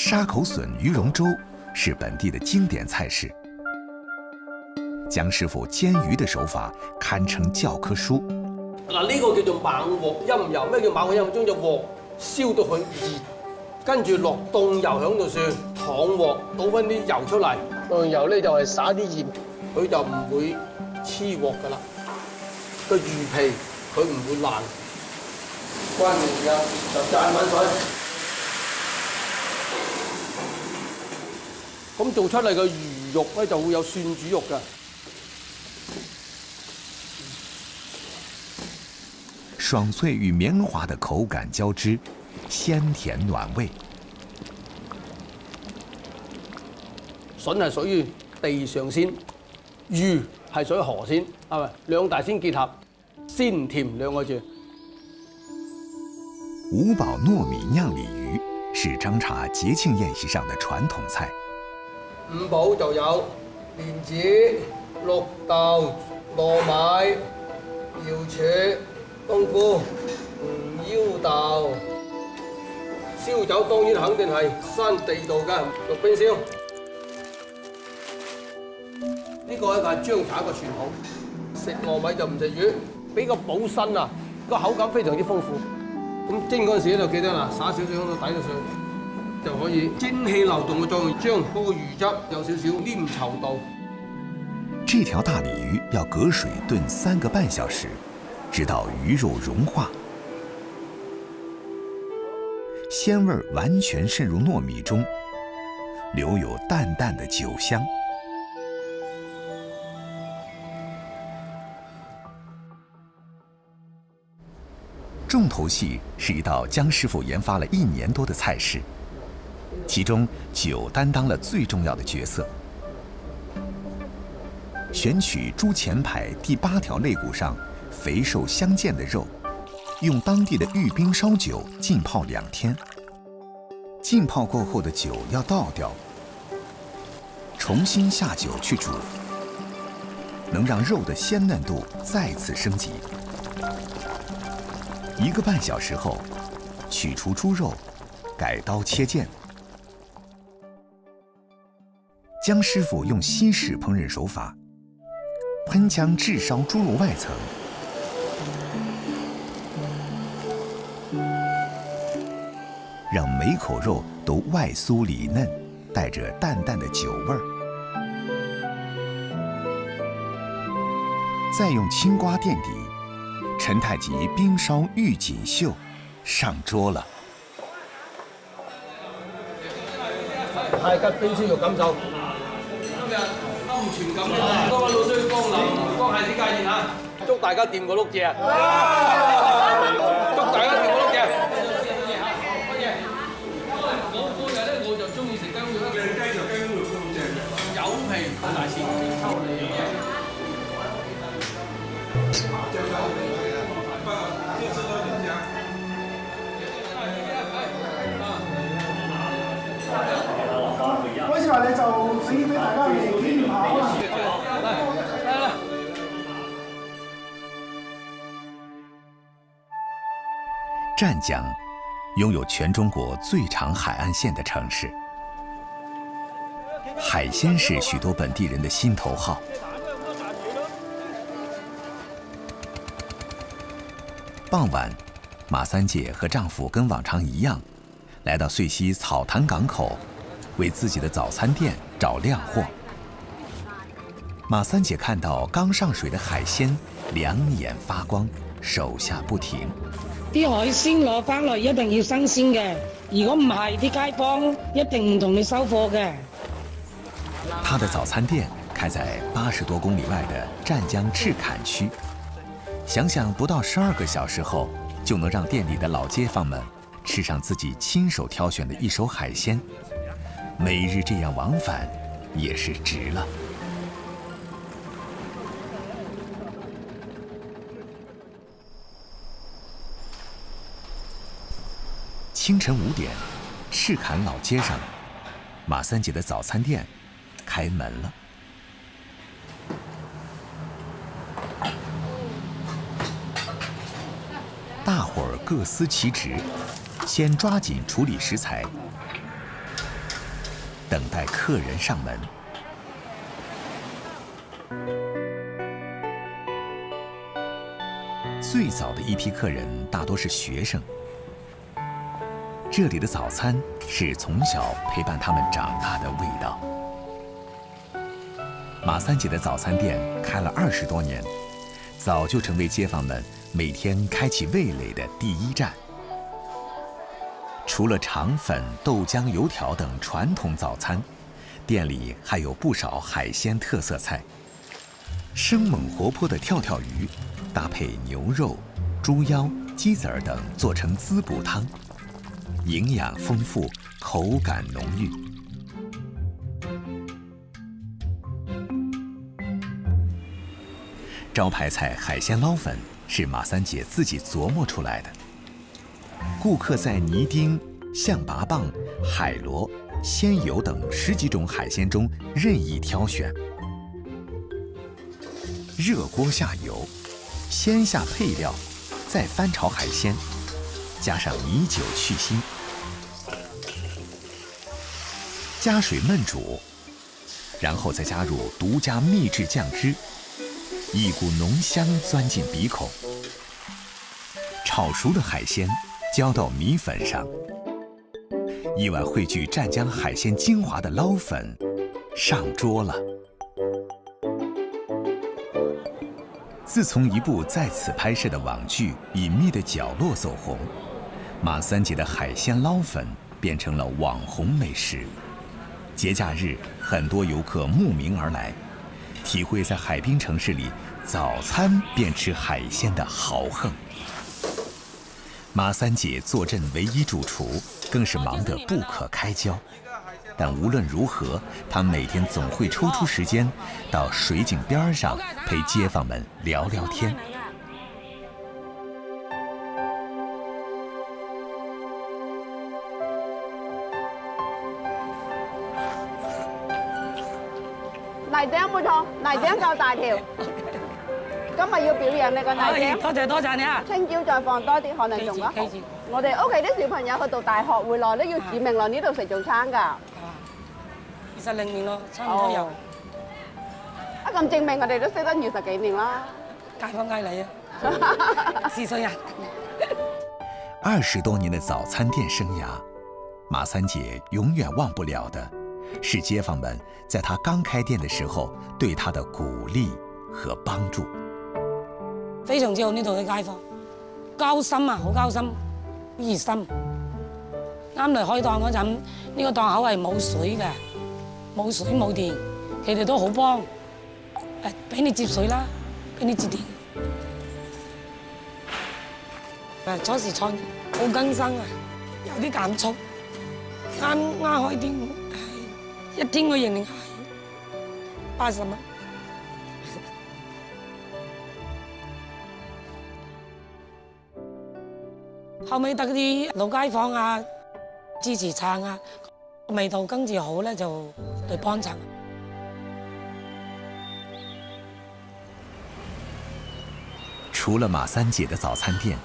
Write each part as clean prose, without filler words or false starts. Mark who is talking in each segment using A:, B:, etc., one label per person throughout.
A: 沙口笋鱼蓉粥是本地的经典菜式。江师傅煎鱼的手法堪稱教科書。
B: 嗱，呢個叫做猛鑊陰油。咩叫猛鑊陰油？將隻鑊燒到佢熱，跟住落凍油響度算，燙鑊倒翻啲油出嚟。凍油咧就係灑啲鹽，佢就唔會黐鑊噶啦。個魚皮佢唔會爛。關鍵時間就灒滾水。咁做出嚟嘅魚肉咧就會有蒜煮肉㗎。
A: 爽脆与绵滑的口感交织，鲜甜暖味。
B: 筍係屬於地上鮮，魚係屬於河鮮，係咪？兩大鮮結合，鮮甜兩個字。
A: 五寶糯米釀鯉魚是張茶節慶宴席上的傳統菜。
B: 五寶就有蓮子、綠豆、糯米、瑤柱、冬菇、腰豆。燒酒當然肯定係山地道嘅綠冰燒。呢個咧係張茶一個傳統，食糯米就唔食魚，比較補身啊，個口感非常之豐富。咁蒸嗰陣時咧就記得啦，灑少少喺個底度上，就可以蒸氣流動嘅作用，將嗰個魚汁有少少黏稠度。
A: 這條大鯉魚要隔水燉3個半小時，直到魚肉融化，鮮味完全滲入糯米中，留有淡淡的酒香。重頭戲是一道江師傅研發了1年多的菜式，其中酒擔當了最重要的角色。選取豬前排第8條肋骨上肥瘦相間的肉，用當地的玉冰燒酒浸泡2天。浸泡過後的酒要倒掉，重新下酒去煮，能讓肉的鮮嫩度再次升級。1個半小時後，取出豬肉，改刀切件。江師傅用西式烹飪手法，噴槍炙燒豬肉外層，讓每口肉都外酥裡嫩，帶着淡淡的酒味兒。再用青瓜墊底，陳太吉冰燒玉錦繡上桌了。
B: 太吉冰燒肉感受。今日安全感啊！多位老師光臨，光係啲介意嚇，祝大家掂個碌蔗啊！祝大家掂個碌蔗。乜嘢？我個人咧我就中意食雞肉啦。靚雞就雞肉都好正嘅，有皮好大線，抽嚟嘅。
C: 嗰次話你就俾大家嚟體驗下啊！
B: 來。
A: 湛江擁有全中國最長海岸線的城市，海鮮是許多本地人的心頭好。傍晚，馬三姐和丈夫跟往常一樣，來到遂溪草潭港口，為自己的早餐店找亮貨。馬三姐看到剛上水的海鮮，兩眼發光，手下不停。
D: 啲海鮮攞翻嚟一定要新鮮嘅，如果唔係，啲街坊一定唔同你收貨嘅。
A: 他的早餐店開在80多公里外的湛江赤坎區。想想不到12個小時後，就能讓店裡的老街坊們吃上自己親手挑選的一手海鮮，每日這樣往返也是值了。清晨5點，赤坎老街上，馬三姐的早餐店開門了。大夥兒各司其職，先抓緊處理食材，等待客人上门。最早的一批客人大多是学生，这里的早餐是从小陪伴他们长大的味道。马三姐的早餐店开了20多年，早就成为街坊们每天开启味蕾的第一站。除了肠粉、豆浆、油条等传统早餐，店里还有不少海鲜特色菜。生猛活泼的跳跳鱼，搭配牛肉、猪腰、鸡子儿等做成滋补汤，营养丰富，口感浓郁。招牌菜海鲜捞粉是马三姐自己琢磨出来的。顾客在泥丁、象拔蚌、海螺、鲜鱿等10几种海鲜中任意挑选。热锅下油，先下配料，再翻炒海鲜，加上米酒去腥，加水焖煮，然后再加入独家秘制酱汁，一股浓香钻进鼻孔。炒熟的海鲜浇到米粉上，一碗汇聚湛江海鲜精华的捞粉上桌了。自从一部在此拍摄的网剧《隐秘的角落》走红，马三姐的海鲜捞粉变成了网红美食。节假日，很多游客慕名而来，体会在海滨城市里早餐便吃海鲜的豪横。马三姐坐镇唯一主厨，更是忙得不可开交。但无论如何，她每天总会抽出时间到水井边上陪街坊们聊聊天。
E: 泥井冇錯，泥井夠大條。今日要表揚你個泥井。
D: 多謝你啊！
E: 聽朝再放多啲，可能仲得好。我哋屋企啲小朋友去讀大學回來都要指明來呢度食早餐㗎。
D: 20年咯，差唔多有。
E: 啊咁證明我哋都識得20幾年啦。
D: 街坊嗌你啊，是信人。
A: 20多年的早餐店生涯，马三姐永远忘不了的是街坊们在她刚开店的时候对她的鼓励和帮助。
D: 非常之好呢度嘅街坊，交心啊，好交心，熱心。啱嚟開檔嗰陣，呢個檔口係冇水嘅，冇水冇電，佢哋都好幫，俾你接水啦，俾你接電。初時創業好更新啊，有啲減速，啱開店一天嘅盈利係80蚊。後尾得啲老街坊啊支持撐啊，味道跟住好咧就嚟幫襯。
A: 除了马三姐的早餐店，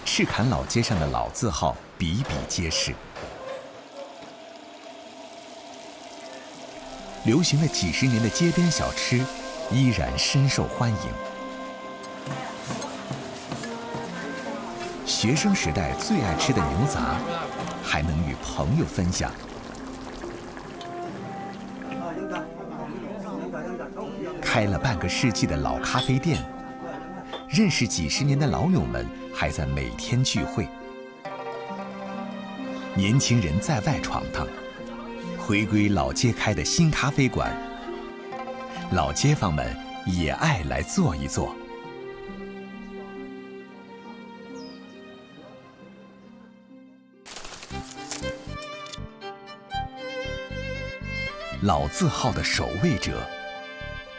A: 赤坎老街上的老字号比比皆是。流行了几十年的街边小吃依然深受欢迎。学生时代最爱吃的牛杂，还能与朋友分享。开了半个世纪的老咖啡店，认识几十年的老友们还在每天聚会。年轻人在外闯荡，回归老街开的新咖啡馆，老街坊们也爱来坐一坐。老字号的守卫者，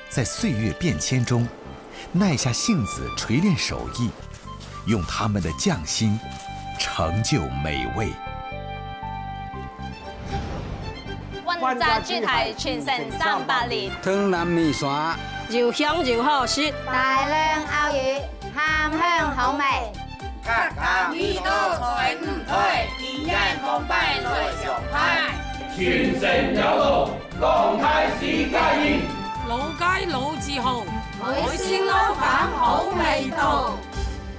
A: 在岁月变迁中，耐下性子锤炼手艺，用他们的匠心成就美味。
F: 混雜主題傳承300年，
G: 湯南米線，
H: 又香又好食，
F: 大量鮑魚，鹹香口味，
I: 客家味道傳唔退，經驗澎湃來上派。
B: 傳承有道，剛開始家宴。
D: 老街老字號，
G: 海鮮撈飯好味道。